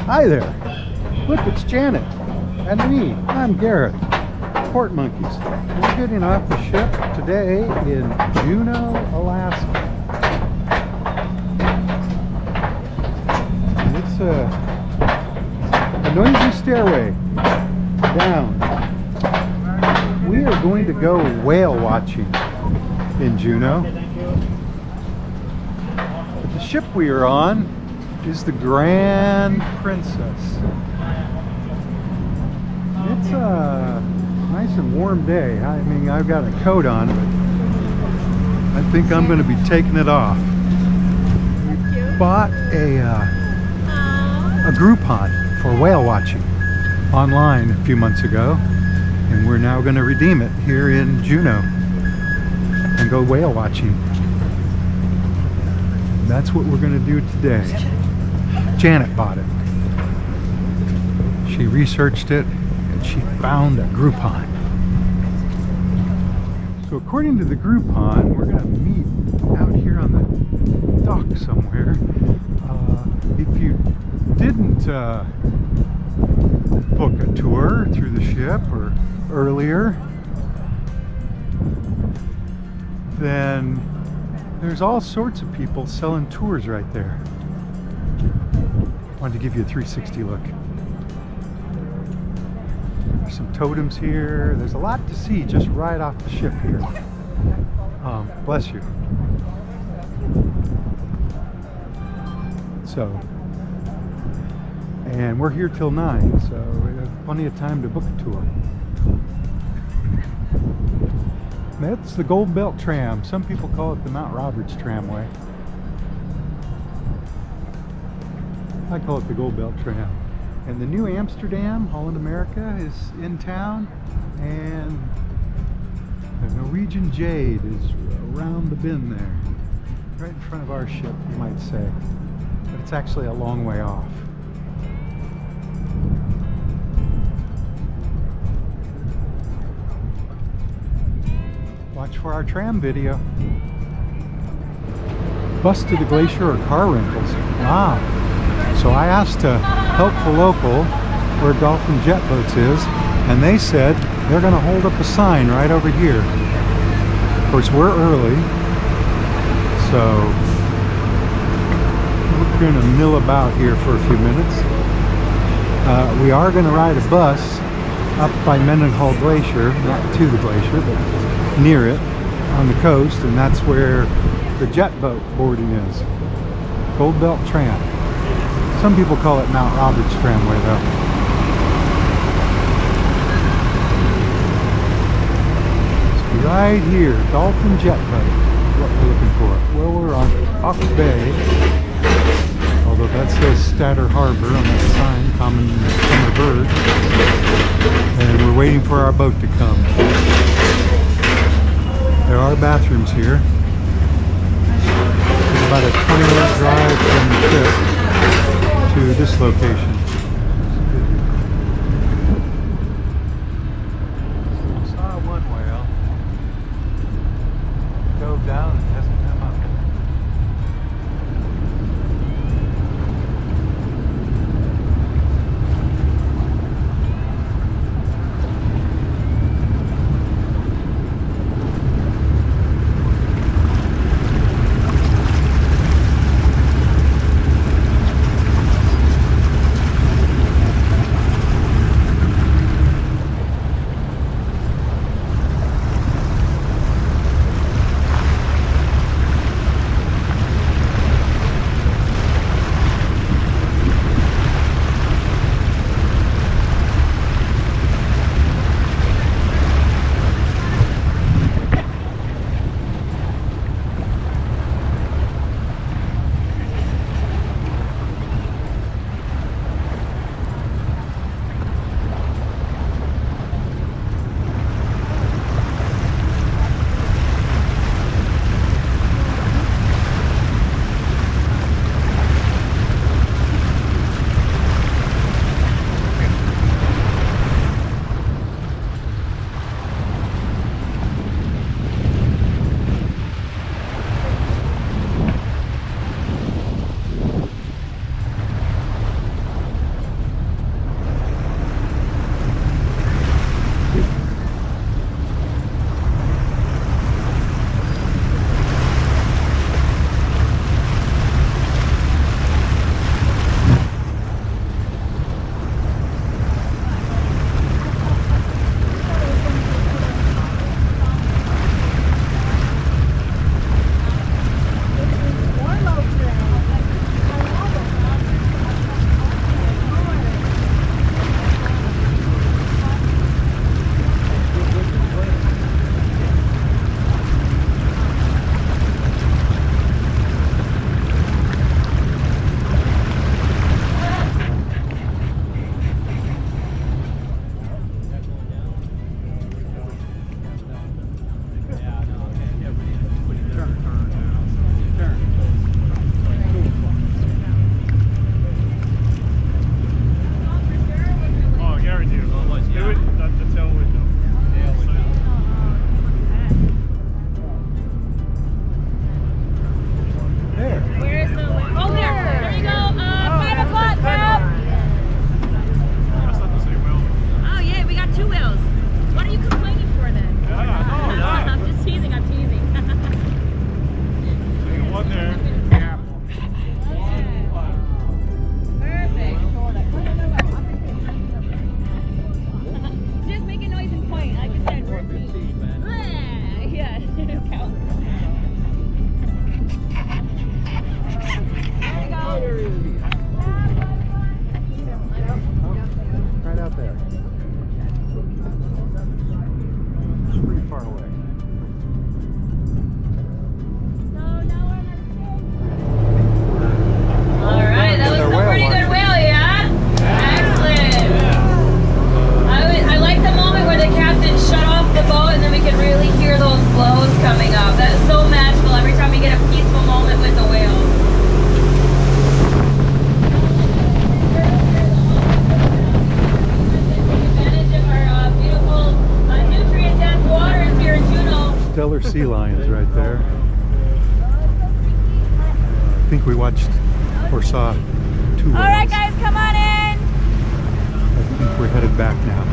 Hi there. Look, it's Janet. And me. I'm Gareth. Port Monkeys. We're getting off the ship today in Juneau, Alaska. And it's a noisy stairway down. We are going to go whale watching in Juneau. But the ship we are on is the Grand Princess. It's a nice and warm day. I mean, I've got a coat on, but I think I'm going to be taking it off. We bought a Groupon for whale watching online a few months ago, and we're now going to redeem it here in Juneau and go whale watching. That's what we're going to do today. Janet bought it. She researched it and she found a Groupon. So according to the Groupon, we're going to meet out here on the dock somewhere. If you didn't book a tour through the ship or earlier, then there's all sorts of people selling tours right there. Wanted to give you a 360 look. There's some totems here. There's a lot to see just right off the ship here. Bless you. So, and we're here till 9, so we have plenty of time to book a tour. That's the Gold Belt Tram. Some people call it the Mount Roberts Tramway. I call it the Gold Belt Tram. And the New Amsterdam, Holland America, is in town, and the Norwegian Jade is around the bend there, right in front of our ship, you might say, but it's actually a long way off. Watch for our tram video. Bus to the glacier or car rentals. Wow. So I asked a helpful local where Dolphin Jet Boats is, and they said they're going to hold up a sign right over here. Of course, we're early, so we're going to mill about here for a few minutes. We are going to ride a bus up by Mendenhall Glacier, not to the glacier, but near it on the coast, and that's where the jet boat boarding is. Gold Belt Tram. Some people call it Mount Roberts Tramway though. So right here, Dolphin Jet Boat is what we're looking for. Well, we're on Ock Bay, although that says Statter Harbor on that sign, common summer bird. And we're waiting for our boat to come. There are bathrooms here. It's about a 20-minute drive from the ship to this location. I saw one whale. Dove down and hasn't come up. sea lions right there. I think we watched or saw 2 whales. All right, guys, come on in. I think we're headed back now.